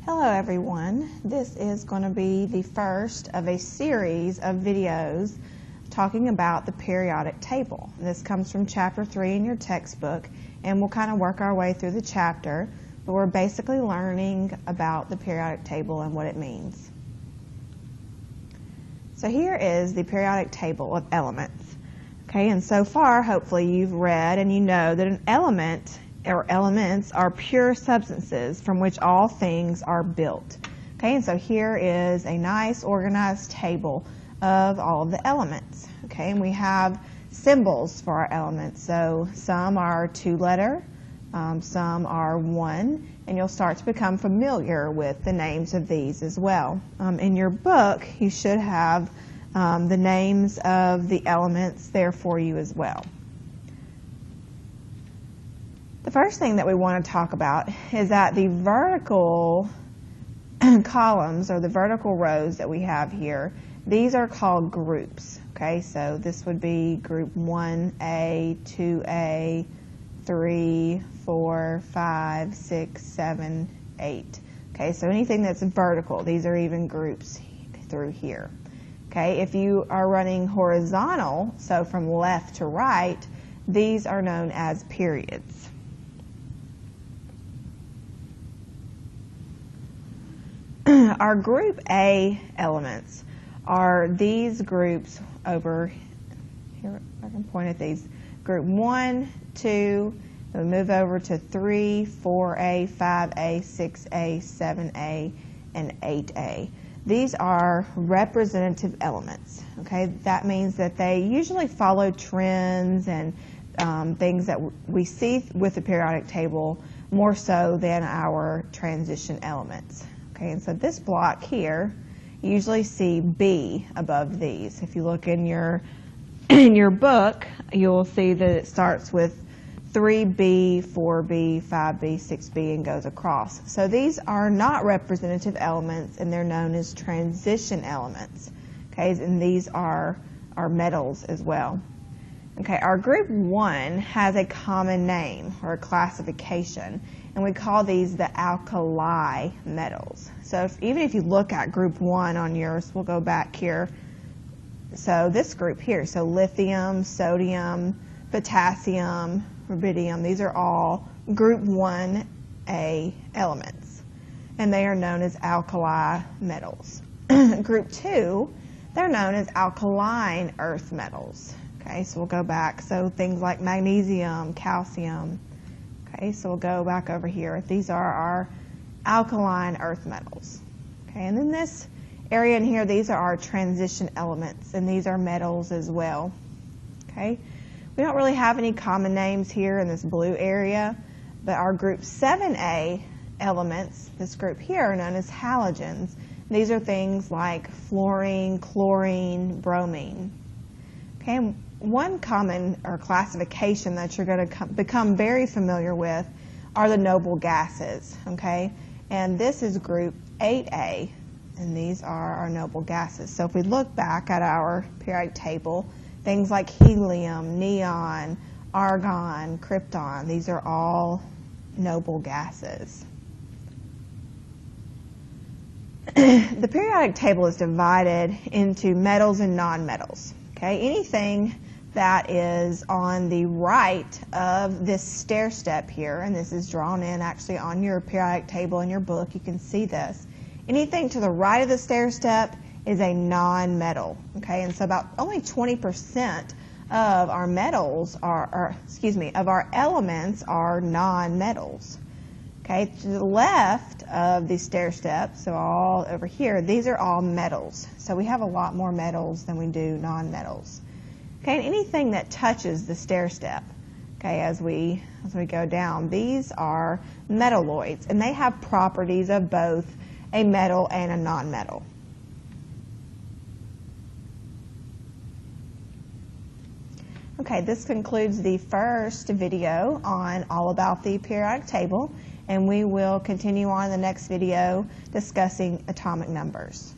Hello everyone. This is going to be the first of a series of videos talking about the periodic table. This comes from chapter 3 in your textbook, and we'll kind of work our way through the chapter, but we're basically learning about the periodic table and what it means. So here is the periodic table of elements. Okay, and so far hopefully you've read and you know that an element or elements are pure substances from which all things are built. Okay, and so here is a nice organized table of all of the elements. Okay, and we have symbols for our elements. So some are 2-letter, some are 1, and you'll start to become familiar with the names of these as well. In your book, you should have the names of the elements there for you as well. The first thing that we want to talk about is that the vertical columns or the vertical rows that we have here, these are called groups. Okay, so this would be group 1A, 2A, 3, 4, 5, 6, 7, 8. Okay, so anything that's vertical, these are even groups through here. Okay, if you are running horizontal, so from left to right, these are known as periods. Our group A elements are these groups over here. I can point at these. Group 1, 2, then we move over to 3, 4A, 5A, 6A, 7A, and 8A. These are representative elements. Okay, that means that they usually follow trends and things that we see with the periodic table more so than our transition elements. Okay, and so this block here, you usually see B above these. If you look in your book, you'll see that it starts with 3B, 4B, 5B, 6B, and goes across. So these are not representative elements, and they're known as transition elements. Okay, and these are metals as well. Okay, our group 1 has a common name or a classification, and we call these the alkali metals. So even if you look at group 1 on yours, we'll go back here. So this group here, so lithium, sodium, potassium, rubidium, these are all group 1A elements, and they are known as alkali metals. Group 2, they're known as alkaline earth metals. Okay, so we'll go back. So things like magnesium, calcium. Okay, so we'll go back over here. These are our alkaline earth metals. Okay, and then this area in here, these are our transition elements, and these are metals as well. Okay, we don't really have any common names here in this blue area, but our group 7A elements, this group here, are known as halogens. These are things like fluorine, chlorine, bromine. Okay, one common or classification that you're going to become very familiar with are the noble gases. Okay, and this is group 8A, and these are our noble gases. So if we look back at our periodic table, things like helium, neon, argon, krypton, these are all noble gases. The periodic table is divided into metals and nonmetals. Okay, anything that is on the right of this stair step here, and this is drawn in actually on your periodic table in your book, you can see this. Anything to the right of the stair step is a non-metal. Okay, and so about only 20% of our metals of our elements are non-metals. Okay, to the left of the stair step, so all over here, these are all metals. So we have a lot more metals than we do non-metals. Okay, and anything that touches the stair step, okay, as we go down, these are metalloids, and they have properties of both a metal and a non-metal. Okay, this concludes the first video on all about the periodic table, and we will continue on in the next video discussing atomic numbers.